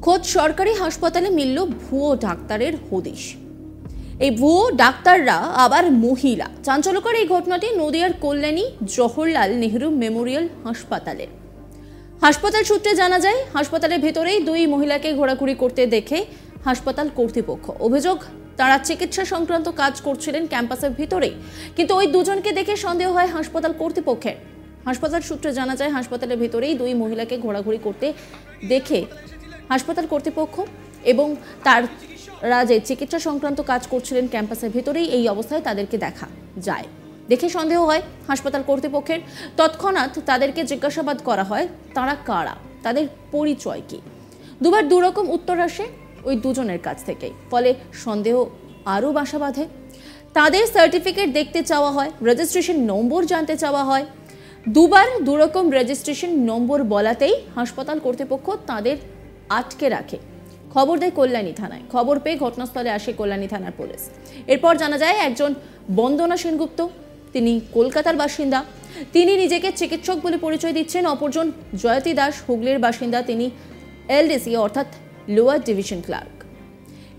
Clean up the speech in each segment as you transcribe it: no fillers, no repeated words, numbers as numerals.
খোদ সরকারি হাসপাতালে মিলল ভুয়ো ডাক্তারের হদিশ। এই ভুয়ো ডাক্তাররা আবার মহিলা। চাঞ্চল্যকর এই ঘটনাটি নদিয়ার কল্যাণী জওহরলাল নেহেরু মেমোরিয়াল হাসপাতালে। হাসপাতাল সূত্রে জানা যায়, হাসপাতালের ভেতরেই দুই মহিলাকে ঘোরাঘুরি করতে দেখে হাসপাতাল কর্তৃপক্ষ। অভিযোগ, তারা চিকিৎসা সংক্রান্ত কাজ করছিলেন ক্যাম্পাসের ভিতরেই, কিন্তু ওই দুজনকে দেখে সন্দেহ হয় হাসপাতাল কর্তৃপক্ষের। হাসপাতাল সূত্রে জানা যায়, হাসপাতালের ভেতরেই দুই মহিলাকে ঘোরাঘুরি করতে দেখে হাসপাতাল কর্তৃপক্ষ এবং তারা যে চিকিৎসা সংক্রান্ত কাজ করছিলেন ক্যাম্পাসের ভেতরেই, এই অবস্থায় তাদেরকে দেখা যায়। দেখে সন্দেহ হয় হাসপাতাল কর্তৃপক্ষের। তৎক্ষণাৎ তাদেরকে জিজ্ঞাসাবাদ করা হয়, তারা কারা, তাদের পরিচয় কি। দুবার দুরকম উত্তর আসে ওই দুজনের কাছ থেকে, ফলে সন্দেহ আরও বাসা বাঁধে। তাদের সার্টিফিকেট দেখতে চাওয়া হয়, রেজিস্ট্রেশন নম্বর জানতে চাওয়া হয়। দুবার দুরকম রেজিস্ট্রেশন নম্বর বলাতেই হাসপাতাল কর্তৃপক্ষ তাদের আটকে রাখে। খবর দেয় কল্যাণী থানায়। খবর পেয়ে ঘটনাস্থলে আসে কল্যাণী থানার পুলিশ। এরপর জানা যায়, একজন বন্দনা সেনগুপ্ত, তিনি কলকাতার বাসিন্দা। তিনি নিজেকে চিকিৎসক বলে পরিচয় দিচ্ছেন। অপরজন জয়তী দাস, হুগলির বাসিন্দা। তিনি এলডিসি অর্থাৎ লোয়ার ডিভিশন ক্লার্ক।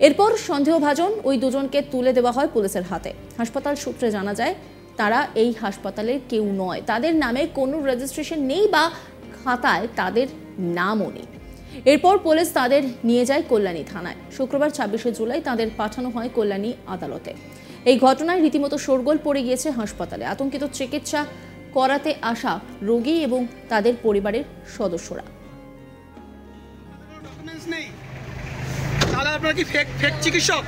এরপর সন্দেহভাজন ওই দুজনকে তুলে দেওয়া হয় পুলিশের হাতে। হাসপাতাল সূত্রে জানা যায়, তারা এই হাসপাতালের কেউ নয়, তাদের নামে কোনো রেজিস্ট্রেশন নেই বা খাতায় তাদের নামও নেই। এরপর পুলিশ তাদের নিয়ে যায় কল্যাণী থানায়। শুক্রবার ২৬শে জুলাই তাদের পাঠানো হয় কল্যাণী আদালতে। এই ঘটনায় রীতিমতো শোরগোল পড়ে গিয়েছে হাসপাতালে। আতঙ্কিত চিকিৎসা করাতে আসা রোগী এবং তাদের পরিবারের সদস্যরা। আপনারা কি ফেক চিকিৎসক?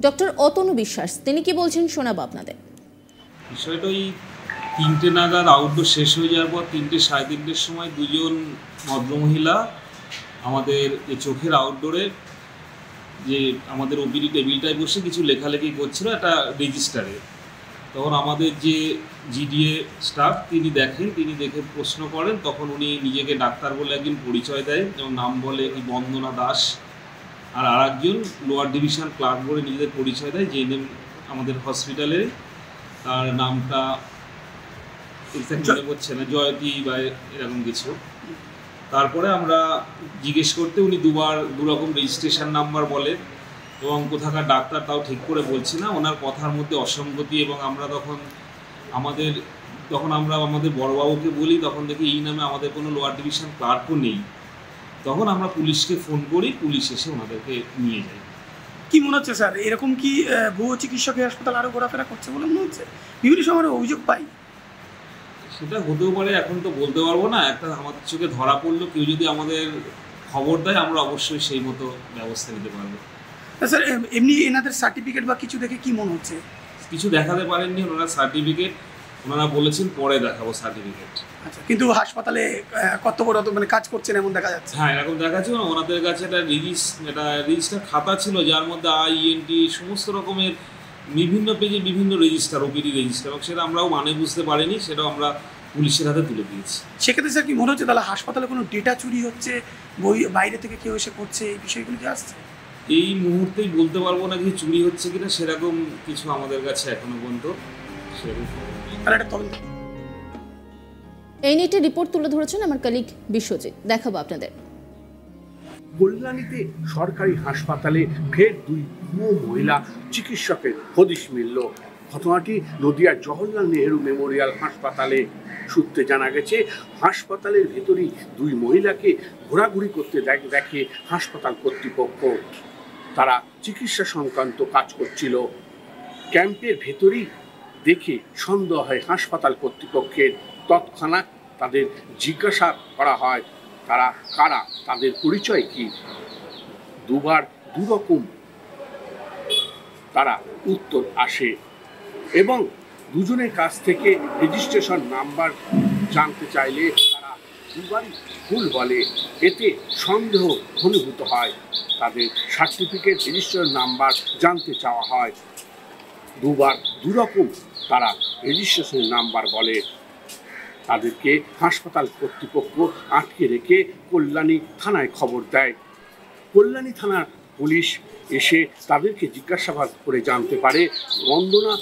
ডক্টর অতনু বিশ্বাস তিনি কি বলছেন শোনাবো আপনাদের। বিষয়টা ওই ৩টে নাগাদ আউটডোর শেষ হয়ে যাওয়ার পর ৩টে সাড়ে ৩টের সময় দুজন ভদ্রমহিলা আমাদের এই চোখের আউটডোরে যে আমাদের ওপিডি টেবিলটায় বসে কিছু লেখালেখি করছিল একটা রেজিস্টারে। তখন আমাদের যে জিডিএ স্টাফ তিনি দেখেন, তিনি দেখে প্রশ্ন করেন। তখন উনি নিজেকে ডাক্তার বলে একজন পরিচয় দেয়, যেমন নাম বলে কি বন্দনা দাস, আর আরেকজন লোয়ার ডিভিশন ক্লার্ক বলে নিজেদের পরিচয় দেয়, যে আমাদের হসপিটালে তার নামটা এক্সাক্ট মনে পড়ছে না, জয়তী বা এরকম কিছু। তারপরে আমরা জিজ্ঞেস করতে উনি দুরকম রেজিস্ট্রেশন নাম্বার বলে এবং কোথাকার ডাক্তার তাও ঠিক করে বলছি না, ওনার কথার মধ্যে অসঙ্গতি। এবং আমরা তখন আমাদের বড়বাবুকে বলি, তখন দেখি এই নামে আমাদের কোনো লোয়ার ডিভিশন ক্লার্কও নেই। তখন আমরা পুলিশকে ফোন করি, পুলিশ এসে ওনাদেরকে নিয়ে যায়। কি মনে হচ্ছে স্যার, এরকম কি ভুয়ো চিকিৎসকের হাসপাতাল আরও ঘোরাফেরা করছে বলে মনে হচ্ছে? বিভিন্ন সময় অভিযোগ পাই। সেটা হতেও পারে, এখন তো বলতে পারবো না। একটা আমাদের চোখে ধরা পড়লো, কেউ যদি আমাদের খবর দেয় আমরা অবশ্যই সেই মতো ব্যবস্থা নিতে পারবো। স্যার এমনি এনাদের সার্টিফিকেট বা কিছু দেখে কি মনে হচ্ছে? কিছু দেখাতে পারেননি ওনারা সার্টিফিকেট, ওনারা বলেছেন পরে দেখাবো সার্টিফিকেট। আচ্ছা, কিন্তু হাসপাতালে কত মানে কাজ করছেন এমন দেখা যাচ্ছে? হ্যাঁ, এরকম দেখাচ্ছে। ওনাদের কাছে একটা রেজিস্টার খাতা ছিল, যার মধ্যে INT সমস্ত রকমের বিভিন্ন পেজে বিভিন্ন রেজিস্টার, ওপিডি রেজিস্টার, এবং সেটা আমরাও বুঝতে পারিনি, সেটাও আমরা পুলিশের হাতে তুলে দিয়েছি। সেক্ষেত্রে স্যার কি মনে হচ্ছে তাহলে হাসপাতালে কোনো ডেটা চুরি হচ্ছে, বাইরে থেকে কেউ এসে করছে, এই বিষয়গুলো কি আসছে? এই মুহূর্তেই বলতে পারবো না যে চুরি হচ্ছে কিনা, সেরকম কিছু আমাদের কাছে এখনো পর্যন্ত এই নিয়ে রিপোর্ট তুলে ধরেছেন আমার কলিগ বিশ্বজিৎ, দেখাবো আপনাদের। কল্যাণীতে সরকারি হাসপাতালে ফের দুই ভুয়ো মহিলা চিকিৎসকের হদিশ মিলল। ঘটনাটি নদিয়ার জওহরলাল নেহেরু মেমোরিয়াল হাসপাতালে। সূত্রে জানা গেছে, হাসপাতালের ভেতরেই দুই মহিলাকে ঘোরাঘুরি করতে দেখে হাসপাতাল কর্তৃপক্ষ। তারা চিকিৎসা সংক্রান্ত কাজ করছিল। ক্যাম্পের ভেতরেই দেখে সন্দেহ হয় হাসপাতাল কর্তৃপক্ষের। তৎক্ষণাৎ তাদের জিজ্ঞাসা করা হয়, তারা কারা, তাদের পরিচয় কি। দুবার দুরকম তারা উত্তর আসে এবং দুজনের কাছ থেকে রেজিস্ট্রেশন নাম্বার জানতে চাইলে তারা দুবারই ভুল বলে। এতে সন্দেহ ঘনীভূত হয়। তাদের সার্টিফিকেট, রেজিস্ট্রেশন নাম্বার জানতে চাওয়া হয়। দুবার দুরকম তারা রেজিস্ট্রেশন নাম্বার বলে। তাদেরকে হাসপাতাল কর্তৃপক্ষ আটকে রেখে কল্যাণী থানায় খবর দেয়। কল্যাণী থানার পুলিশ এসে তাদেরকে জিজ্ঞাসাবাদ করে জানতে পারে বন্দনা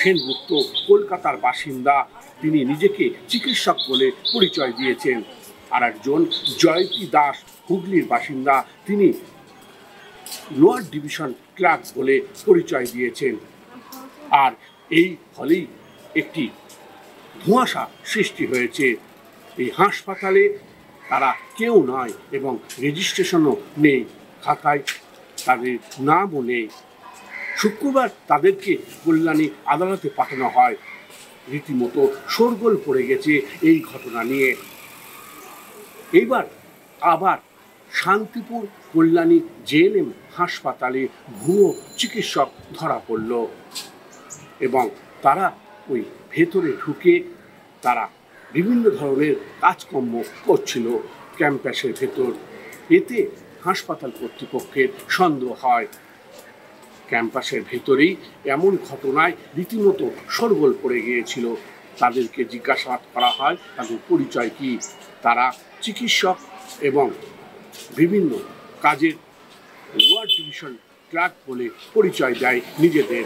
সেনগুপ্ত কলকাতার বাসিন্দা, তিনি নিজেকে চিকিৎসক বলে পরিচয় দিয়েছেন। আর একজন জয়তী দাস হুগলির বাসিন্দা, তিনি লোয়ার ডিভিশন ক্লার্ক বলে পরিচয় দিয়েছেন। আর এই ফলেই একটি ধোঁয়াশা সৃষ্টি হয়েছে। এই হাসপাতালে তারা কেউ নয় এবং রেজিস্ট্রেশনও নেই, খাতায় তাদের নামও নেই। শুক্রবার তাদেরকে কল্যাণী আদালতে পাঠানো হয়। রীতিমতো শোরগোল পড়ে গেছে এই ঘটনা নিয়ে। এইবার আবার শান্তিপুর কল্যাণী জেএনএম হাসপাতালে ভুয়ো চিকিৎসক ধরা পড়ল এবং তারা ওই ভেতরে ঢুকে তারা বিভিন্ন ধরনের কাজকর্ম করছিল ক্যাম্পাসের ভেতর। এতে হাসপাতাল কর্তৃপক্ষের সন্দেহ হয়। ক্যাম্পাসের ভেতরেই এমন ঘটনায় রীতিমতো শোরগোল পড়ে গিয়েছিল। তাদেরকে জিজ্ঞাসাবাদ করা হয় তাদের পরিচয় কি, তারা চিকিৎসক এবং বিভিন্ন কাজের লোয়ার ডিভিশন ক্লার্ক বলে পরিচয় দেয় নিজেদের।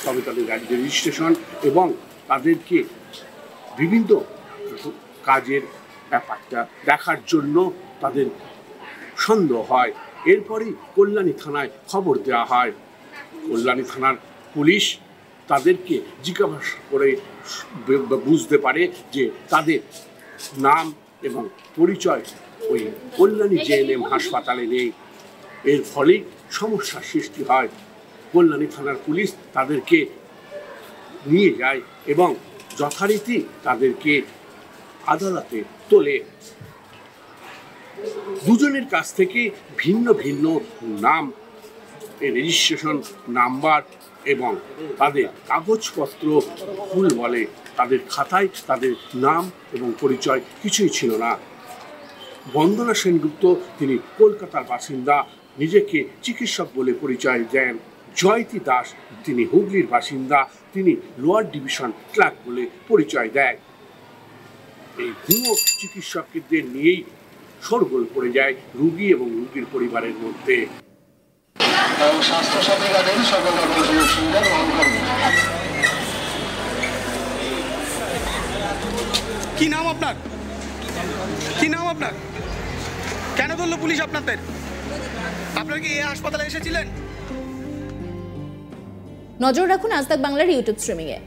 তবে তাদের গাড়ির রেজিস্ট্রেশন এবং তাদেরকে বিভিন্ন কাজের ব্যাপারটা দেখার জন্য তাদের সন্দেহ হয়। এরপরেই কল্যাণী থানায় খবর দেওয়া হয়। কল্যাণী থানার পুলিশ তাদেরকে জিজ্ঞাসা করে বুঝতে পারে যে তাদের নাম এবং পরিচয় ওই কল্যাণী জেএনএম হাসপাতালে নেই। এর ফলেই সমস্যার সৃষ্টি হয়। কল্যাণী থানার পুলিশ তাদেরকে নিয়ে যায় এবং যথারীতি তাদেরকে আদালতে তোলে। দুজনের কাছ থেকে ভিন্ন ভিন্ন নাম, রেজিস্ট্রেশন নাম্বার এবং তাদের কাগজপত্র ভুল বলে। তাদের খাতায় তাদের নাম এবং পরিচয় কিছুই ছিল না। বন্দনা সেনগুপ্ত তিনি কলকাতার বাসিন্দা, নিজেকে চিকিৎসক বলে পরিচয় দেন। জয়তী দাস তিনি হুগলির বাসিন্দা, তিনি লোয়ার ডিভিশন ক্লার্ক বলে পরিচয় দেয়। এই ভুয়ো চিকিৎসকদের নিয়েই শোরগোল পড়ে যায় রোগী এবং রোগীর পরিবারের মধ্যে। স্বাস্থ্যসাথী কার্ডের সকল রকম সুযোগ সুবিধা গ্রহণ করবেন। কি নাম আপনার? কি নাম আপনার? কেন ধরলো পুলিশ আপনাদের? আপনারা কি এই হাসপাতালে এসেছিলেন? নজর রাখুন আজ তাক বাংলার ইউটিউব স্ট্রিমিংয়ে।